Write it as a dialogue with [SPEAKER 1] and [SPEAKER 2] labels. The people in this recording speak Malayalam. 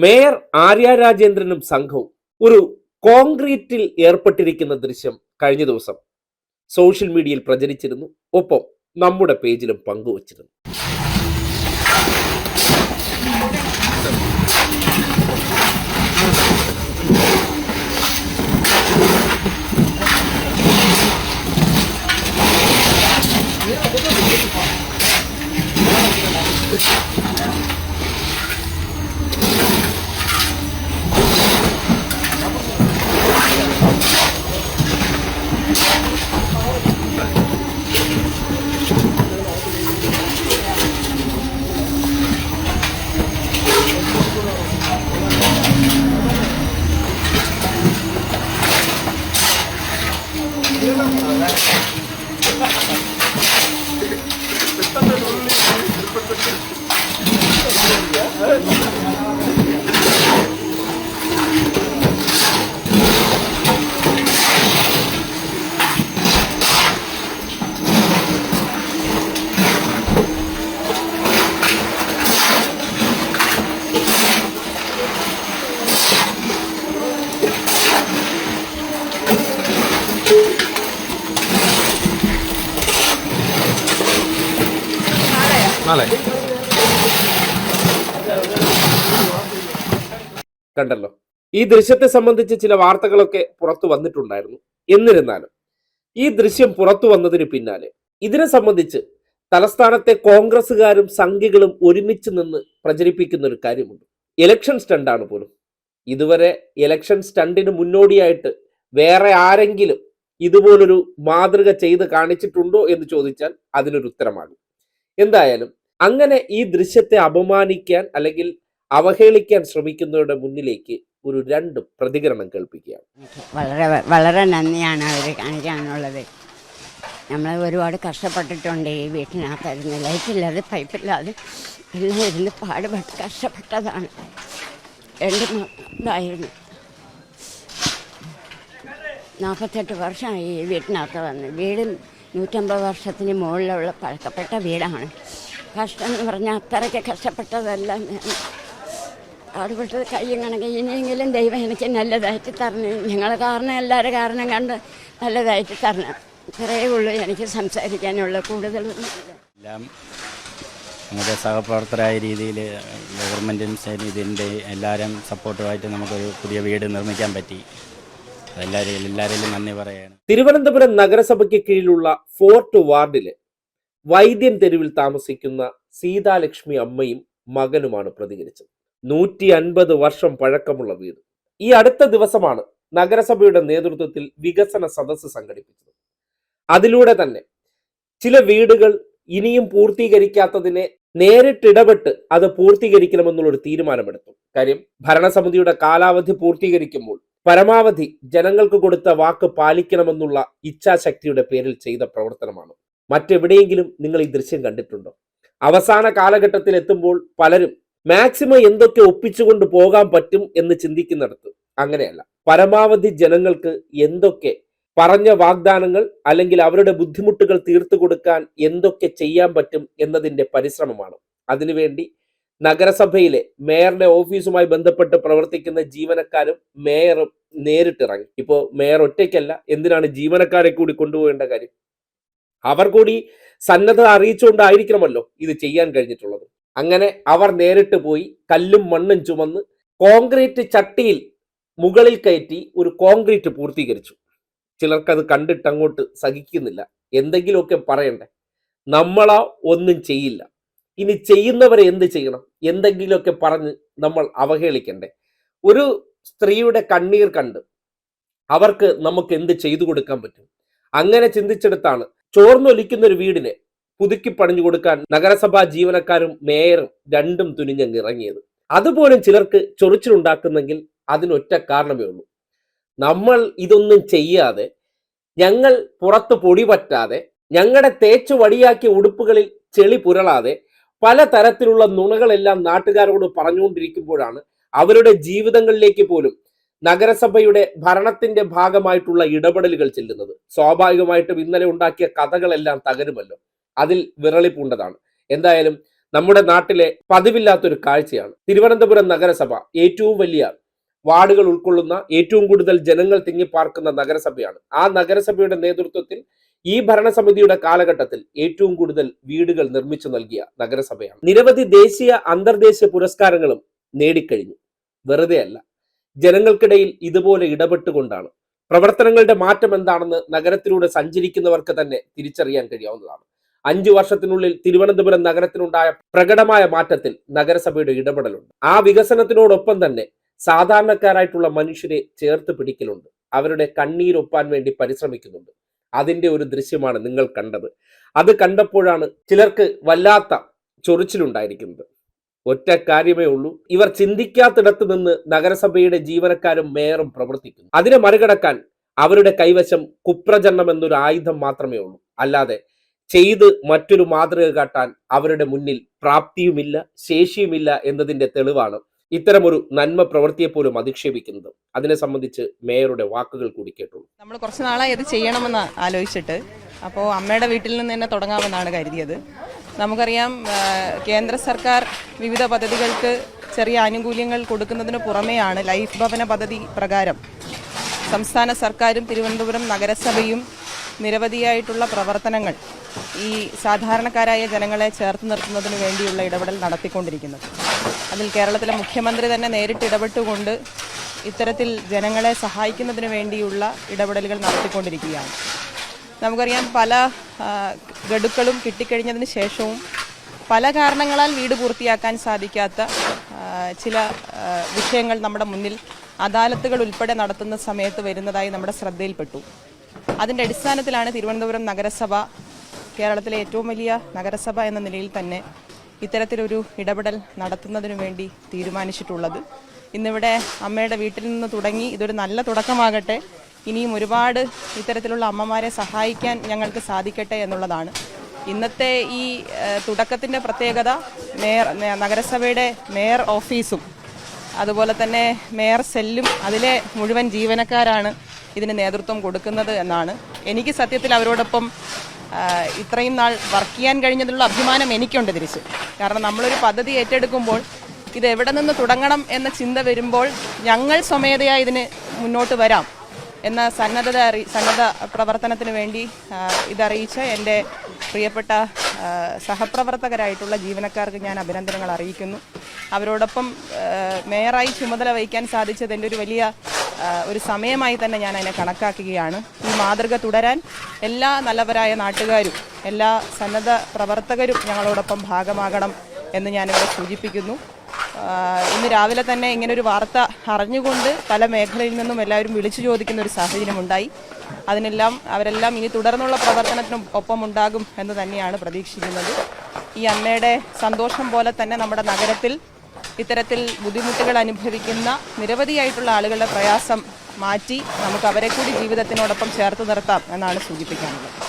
[SPEAKER 1] മേയർ ആര്യ രാജേന്ദ്രനും സംഘവും ഒരു കോൺക്രീറ്റിൽ ഏർപ്പെട്ടിരിക്കുന്ന ദൃശ്യം കഴിഞ്ഞ ദിവസം സോഷ്യൽ മീഡിയയിൽ പ്രചരിച്ചിരുന്നു. ഒപ്പം നമ്മുടെ പേജിലും പങ്കുവച്ചിരുന്നു. കണ്ടല്ലോ, ഈ ദൃശ്യത്തെ സംബന്ധിച്ച് ചില വാർത്തകളൊക്കെ പുറത്തു വന്നിട്ടുണ്ടായിരുന്നു. എന്നിരുന്നാലും ഈ ദൃശ്യം പുറത്തു വന്നതിന് പിന്നാലെ ഇതിനെ സംബന്ധിച്ച് തലസ്ഥാനത്തെ കോൺഗ്രസുകാരും സംഘികളും ഒരുമിച്ച് നിന്ന് പ്രചരിപ്പിക്കുന്ന ഒരു കാര്യമുണ്ട്. ഇലക്ഷൻ സ്റ്റണ്ടാണ് പോലും. ഇതുവരെ ഇലക്ഷൻ സ്റ്റണ്ടിന് മുന്നോടിയായിട്ട് വേറെ ആരെങ്കിലും ഇതുപോലൊരു മാതൃക ചെയ്ത് കാണിച്ചിട്ടുണ്ടോ എന്ന് ചോദിച്ചാൽ അതിനൊരു ഉത്തരമാകും. എന്തായാലും അങ്ങനെ ഈ ദൃശ്യത്തെ അപമാനിക്കാൻ അല്ലെങ്കിൽ അവഹേളിക്കാൻ ശ്രമിക്കുന്നവരുടെ മുന്നിലേക്ക് ഒരു രണ്ട് പ്രതികരണം കേൾപ്പിക്കുകയാണ്.
[SPEAKER 2] വളരെ വളരെ നന്ദിയാണ് അവർ കാണിക്കാനുള്ളത്. നമ്മൾ ഒരുപാട് കഷ്ടപ്പെട്ടിട്ടുണ്ട്. ഈ വീട്ടിനകത്തായിരുന്നു ലൈറ്റില്ലാതെ പൈപ്പില്ലാതെ എല്ലാം ഇരുന്ന് പാടുപെട്ട് കഷ്ടപ്പെട്ടതാണ്. രണ്ട് ഇതായിരുന്നു. 48 വർഷമായി ഈ വീട്ടിനകത്ത് വന്ന്. വീട് 150 വർഷത്തിന് മുകളിലുള്ള പഴക്കപ്പെട്ട വീടാണ്. കഷ്ടം എന്ന് പറഞ്ഞാൽ അത്രയ്ക്ക് കഷ്ടപ്പെട്ടതല്ല. പാടുപെട്ടത് കയ്യും കണക്ക്. ഇനിയെങ്കിലും ദൈവം എനിക്ക് നല്ലതായിട്ട് തരണം. ഞങ്ങൾ കാരണം എല്ലാവരും കാരണം കണ്ട് നല്ലതായിട്ട് തരണം. ഇത്രയേ ഉള്ളൂ എനിക്ക് സംസാരിക്കാനുള്ള. കൂടുതലൊന്നും
[SPEAKER 3] എല്ലാം നമ്മുടെ സഹപ്രവർത്തകരായ രീതിയിൽ ഗവൺമെൻറ്റും ഇതിൻ്റെ എല്ലാവരും സപ്പോർട്ടുമായിട്ട് നമുക്കൊരു പുതിയ വീട് നിർമ്മിക്കാൻ പറ്റി. എല്ലാവരെയും നന്ദി പറയുകയാണ്.
[SPEAKER 1] തിരുവനന്തപുരം നഗരസഭയ്ക്ക് കീഴിലുള്ള 4th വാർഡിലെ വൈദ്യൻ തെരുവിൽ താമസിക്കുന്ന സീതാലക്ഷ്മി അമ്മയും മകനുമാണ് പ്രതികരിച്ചത്. 150 വർഷം പഴക്കമുള്ള വീട്. ഈ അടുത്ത ദിവസമാണ് നഗരസഭയുടെ നേതൃത്വത്തിൽ വികസന സദസ്സ് സംഘടിപ്പിച്ചത്. അതിലൂടെ തന്നെ ചില വീടുകൾ ഇനിയും പൂർത്തീകരിക്കാത്തതിനെ നേരിട്ടിടപെട്ട് അത് പൂർത്തീകരിക്കണമെന്നുള്ളൊരു തീരുമാനമെടുത്തു. കാര്യം, ഭരണസമിതിയുടെ കാലാവധി പൂർത്തീകരിക്കുമ്പോൾ പരമാവധി ജനങ്ങൾക്ക് കൊടുത്ത വാക്ക് പാലിക്കണമെന്നുള്ള ഇച്ഛാശക്തിയുടെ പേരിൽ ചെയ്ത പ്രവർത്തനമാണ്. മറ്റെവിടെയെങ്കിലും നിങ്ങൾ ഈ ദൃശ്യം കണ്ടിട്ടുണ്ടോ? അവസാന കാലഘട്ടത്തിൽ എത്തുമ്പോൾ പലരും മാക്സിമം എന്തൊക്കെ ഒപ്പിച്ചുകൊണ്ട് പോകാൻ പറ്റും എന്ന് ചിന്തിക്കുന്നിടത്ത് അങ്ങനെയല്ല. പരമാവധി ജനങ്ങൾക്ക് എന്തൊക്കെ പറഞ്ഞ വാഗ്ദാനങ്ങൾ അല്ലെങ്കിൽ അവരുടെ ബുദ്ധിമുട്ടുകൾ തീർത്തു കൊടുക്കാൻ എന്തൊക്കെ ചെയ്യാൻ പറ്റും എന്നതിൻ്റെ പരിശ്രമമാണ്. അതിനുവേണ്ടി നഗരസഭയിലെ മേയറുടെ ഓഫീസുമായി ബന്ധപ്പെട്ട് പ്രവർത്തിക്കുന്ന ജീവനക്കാരും മേയറും നേരിട്ടിറങ്ങി. ഇപ്പോൾ മേയർ ഒറ്റയ്ക്കല്ല, എന്തിനാണ് ജീവനക്കാരെ കൂടി കൊണ്ടുപോകേണ്ട കാര്യം? അവർ കൂടി സന്നദ്ധ അറിയിച്ചുകൊണ്ടായിരിക്കണമല്ലോ ഇത് ചെയ്യാൻ കഴിഞ്ഞിട്ടുള്ളത്. അങ്ങനെ അവർ നേരിട്ട് പോയി കല്ലും മണ്ണും ചുമന്ന് കോൺക്രീറ്റ് ചട്ടിയിൽ മുകളിൽ കയറ്റി ഒരു കോൺക്രീറ്റ് പൂർത്തീകരിച്ചു. ചിലർക്കത് കണ്ടിട്ട് അങ്ങോട്ട് സഹിക്കുന്നില്ല. എന്തെങ്കിലുമൊക്കെ പറയണ്ടേ? നമ്മളോ ഒന്നും ചെയ്യില്ല. ഇനി ചെയ്യുന്നവരെ എന്ത് ചെയ്യണം? എന്തെങ്കിലുമൊക്കെ പറഞ്ഞ് നമ്മൾ അവഹേളിക്കണ്ടേ? ഒരു സ്ത്രീയുടെ കണ്ണീർ കണ്ട് അവർക്ക് നമുക്ക് എന്ത് ചെയ്തു കൊടുക്കാൻ പറ്റും? അങ്ങനെ ചിന്തിച്ചെടുത്താണ് ചോർന്നൊലിക്കുന്ന ഒരു വീടിനെ പുതുക്കി പണിഞ്ഞു കൊടുക്കാൻ നഗരസഭാ ജീവനക്കാരും മേയറും രണ്ടും തുനിഞ്ഞങ്ങ് ഇറങ്ങിയത്. അതുപോലും ചിലർക്ക് ചൊറിച്ചിലുണ്ടാക്കുന്നെങ്കിൽ അതിനൊറ്റ കാരണമേ ഉള്ളൂ. നമ്മൾ ഇതൊന്നും ചെയ്യാതെ, ഞങ്ങൾ പുറത്ത് പൊടി പറ്റാതെ, ഞങ്ങളുടെ തേച്ചു വടിയാക്കിയ ഉടുപ്പുകളിൽ ചെളി പുരളാതെ പലതരത്തിലുള്ള നുണകളെല്ലാം നാട്ടുകാരോട് പറഞ്ഞുകൊണ്ടിരിക്കുമ്പോഴാണ് അവരുടെ ജീവിതങ്ങളിലേക്ക് പോലും നഗരസഭയുടെ ഭരണത്തിന്റെ ഭാഗമായിട്ടുള്ള ഇടപെടലുകൾ ചെല്ലുന്നത്. സ്വാഭാവികമായിട്ടും ഇന്നലെ ഉണ്ടാക്കിയ കഥകളെല്ലാം തകരുമല്ലോ. അതിൽ വിറളി പൂണ്ടതാണ്. എന്തായാലും നമ്മുടെ നാട്ടിലെ പതിവില്ലാത്തൊരു കാഴ്ചയാണ്. തിരുവനന്തപുരം നഗരസഭ ഏറ്റവും വലിയ വാർഡുകൾ ഉൾക്കൊള്ളുന്ന, ഏറ്റവും കൂടുതൽ ജനങ്ങൾ തിങ്ങിപ്പാർക്കുന്ന നഗരസഭയാണ്. ആ നഗരസഭയുടെ നേതൃത്വത്തിൽ ഈ ഭരണസമിതിയുടെ കാലഘട്ടത്തിൽ ഏറ്റവും കൂടുതൽ വീടുകൾ നിർമ്മിച്ചു നൽകിയ നഗരസഭയാണ്. നിരവധി ദേശീയ അന്തർദേശീയ പുരസ്കാരങ്ങളും നേടിക്കഴിഞ്ഞു. വെറുതെ അല്ല, ജനങ്ങൾക്കിടയിൽ ഇതുപോലെ ഇടപെട്ടുകൊണ്ടാണ്. പ്രവർത്തനങ്ങളുടെ മാറ്റം എന്താണെന്ന് നഗരത്തിലൂടെ സഞ്ചരിക്കുന്നവർക്ക് തന്നെ തിരിച്ചറിയാൻ കഴിയാവുന്നതാണ്. 5 വർഷത്തിനുള്ളിൽ തിരുവനന്തപുരം നഗരത്തിനുണ്ടായ പ്രകടമായ മാറ്റത്തിൽ നഗരസഭയുടെ ഇടപെടലുണ്ട്. ആ വികസനത്തിനോടൊപ്പം തന്നെ സാധാരണക്കാരായിട്ടുള്ള മനുഷ്യരെ ചേർത്ത് പിടിക്കലുണ്ട്. അവരുടെ കണ്ണീരൊപ്പാൻ വേണ്ടി പരിശ്രമിക്കുന്നുണ്ട്. അതിന്റെ ഒരു ദൃശ്യമാണ് നിങ്ങൾ കണ്ടത്. അത് കണ്ടപ്പോഴാണ് ചിലർക്ക് വല്ലാത്ത ചൊറിച്ചിലുണ്ടായിരിക്കുന്നത്. ഒറ്റ കാര്യമേ ഉള്ളൂ, ഇവർ ചിന്തിക്കാത്തിടത്ത് നിന്ന് നഗരസഭയുടെ ജീവനക്കാരും മേയറും പ്രവർത്തിക്കുന്നു. അതിനെ മറികടക്കാൻ അവരുടെ കൈവശം കുപ്രചരണം എന്നൊരു ആയുധം മാത്രമേ ഉള്ളൂ. അല്ലാതെ ചെയ്ത് മറ്റൊരു മാതൃക കാട്ടാൻ അവരുടെ മുന്നിൽ പ്രാപ്തിയുമില്ല, ശേഷിയുമില്ല എന്നതിന്റെ തെളിവാണ് ഇത്തരമൊരു നന്മ പ്രവൃത്തിയെ പോലും അധിക്ഷേപിക്കുന്നത്. അതിനെ സംബന്ധിച്ച് മേയറുടെ വാക്കുകൾ കൂടി കേട്ടുള്ളൂ.
[SPEAKER 4] നമ്മൾ കുറച്ച് നാളായി ഇത് ചെയ്യണമെന്ന് ആലോചിച്ചിട്ട്, അപ്പോൾ അമ്മയുടെ വീട്ടിൽ നിന്ന് തന്നെ തുടങ്ങാമെന്നാണ് കരുതിയത്. നമുക്കറിയാം, കേന്ദ്ര സർക്കാർ വിവിധ പദ്ധതികൾക്ക് ചെറിയ ആനുകൂല്യങ്ങൾ കൊടുക്കുന്നതിന് പുറമെയാണ് ലൈഫ് ഭവന പദ്ധതി പ്രകാരം സംസ്ഥാന സർക്കാരും തിരുവനന്തപുരം നഗരസഭയും നിരവധിയായിട്ടുള്ള പ്രവർത്തനങ്ങൾ ഈ സാധാരണക്കാരായ ജനങ്ങളെ ചേർത്ത് നിർത്തുന്നതിന് വേണ്ടിയുള്ള ഇടപെടൽ നടത്തിക്കൊണ്ടിരിക്കുന്നത്. അതിൽ കേരളത്തിലെ മുഖ്യമന്ത്രി തന്നെ നേരിട്ട് ഇടപെട്ടുകൊണ്ട് ഇത്തരത്തിൽ ജനങ്ങളെ സഹായിക്കുന്നതിന് വേണ്ടിയുള്ള ഇടപെടലുകൾ നടത്തിക്കൊണ്ടിരിക്കുകയാണ്. നമുക്കറിയാം, പല ഗഡുക്കളും കിട്ടിക്കഴിഞ്ഞതിന് ശേഷവും പല കാരണങ്ങളാൽ വീട് പൂർത്തിയാക്കാൻ സാധിക്കാത്ത ചില വിഷയങ്ങൾ നമ്മുടെ മുന്നിൽ അദാലത്തുകൾ ഉൾപ്പെടെ നടത്തുന്ന സമയത്ത് വരുന്നതായി നമ്മുടെ ശ്രദ്ധയിൽപ്പെട്ടു. അതിൻ്റെ അടിസ്ഥാനത്തിലാണ് തിരുവനന്തപുരം നഗരസഭ, കേരളത്തിലെ ഏറ്റവും വലിയ നഗരസഭ എന്ന നിലയിൽ തന്നെ ഇത്തരത്തിലൊരു ഇടപെടൽ നടത്തുന്നതിനു വേണ്ടി തീരുമാനിച്ചിട്ടുള്ളത്. ഇന്നിവിടെ അമ്മയുടെ വീട്ടിൽ നിന്ന് തുടങ്ങി ഇതൊരു നല്ല തുടക്കമാകട്ടെ. ഇനിയും ഒരുപാട് ഇത്തരത്തിലുള്ള അമ്മമാരെ സഹായിക്കാൻ ഞങ്ങൾക്ക് സാധിക്കട്ടെ എന്നുള്ളതാണ്. ഇന്നത്തെ ഈ തുടക്കത്തിൻ്റെ പ്രത്യേകത, നഗരസഭയുടെ മേയർ ഓഫീസും അതുപോലെ തന്നെ മേയർ സെല്ലും അതിലെ മുഴുവൻ ജീവനക്കാരാണ് ഇതിന് നേതൃത്വം കൊടുക്കുന്നത് എന്നാണ്. എനിക്ക് സത്യത്തിൽ അവരോടൊപ്പം ഇത്രയും നാൾ വർക്ക് ചെയ്യാൻ കഴിഞ്ഞതിലുള്ള അഭിമാനം എനിക്കുണ്ട് തിരിച്ച്. കാരണം നമ്മളൊരു പദ്ധതി ഏറ്റെടുക്കുമ്പോൾ ഇത് എവിടെ നിന്ന് തുടങ്ങണം എന്ന ചിന്ത വരുമ്പോൾ ഞങ്ങൾ സ്വമേധയാ ഇതിന് മുന്നോട്ട് വരാം എന്ന സന്നദ്ധ പ്രവർത്തനത്തിന് വേണ്ടി ഇതറിയിച്ച എൻ്റെ പ്രിയപ്പെട്ട സഹപ്രവർത്തകരായിട്ടുള്ള ജീവനക്കാർക്ക് ഞാൻ അഭിനന്ദനങ്ങൾ അറിയിക്കുന്നു. അവരോടൊപ്പം മേയറായി ചുമതല വഹിക്കാൻ സാധിച്ചത് എൻ്റെ ഒരു വലിയ ഒരു സമയമായി തന്നെ ഞാൻ അതിനെ കണക്കാക്കുകയാണ്. ഈ മാതൃക തുടരാൻ എല്ലാ നല്ലവരായ നാട്ടുകാരും എല്ലാ സന്നദ്ധ പ്രവർത്തകരും ഞങ്ങളോടൊപ്പം ഭാഗമാകണം എന്ന് ഞാനിവിടെ സൂചിപ്പിക്കുന്നു. ഇന്ന് രാവിലെ തന്നെ ഇങ്ങനൊരു വാർത്ത അറിഞ്ഞുകൊണ്ട് പല മേഖലയിൽ നിന്നും എല്ലാവരും വിളിച്ചു ചോദിക്കുന്ന ഒരു സാഹചര്യമുണ്ടായി. അവരെല്ലാം ഇനി തുടർന്നുള്ള പ്രവർത്തനത്തിനും ഒപ്പം ഉണ്ടാകും എന്ന് തന്നെയാണ് പ്രതീക്ഷിക്കുന്നത്. ഈ അമ്മയുടെ സന്തോഷം പോലെ തന്നെ നമ്മുടെ നഗരത്തിൽ ഇത്തരത്തിൽ ബുദ്ധിമുട്ടുകൾ അനുഭവിക്കുന്ന നിരവധിയായിട്ടുള്ള ആളുകളുടെ പ്രയാസം മാറ്റി നമുക്ക് അവരെ കൂടി ജീവിതത്തിനോടൊപ്പം ചേർത്ത് നിർത്താം എന്നാണ് സൂചിപ്പിക്കാനുള്ളത്.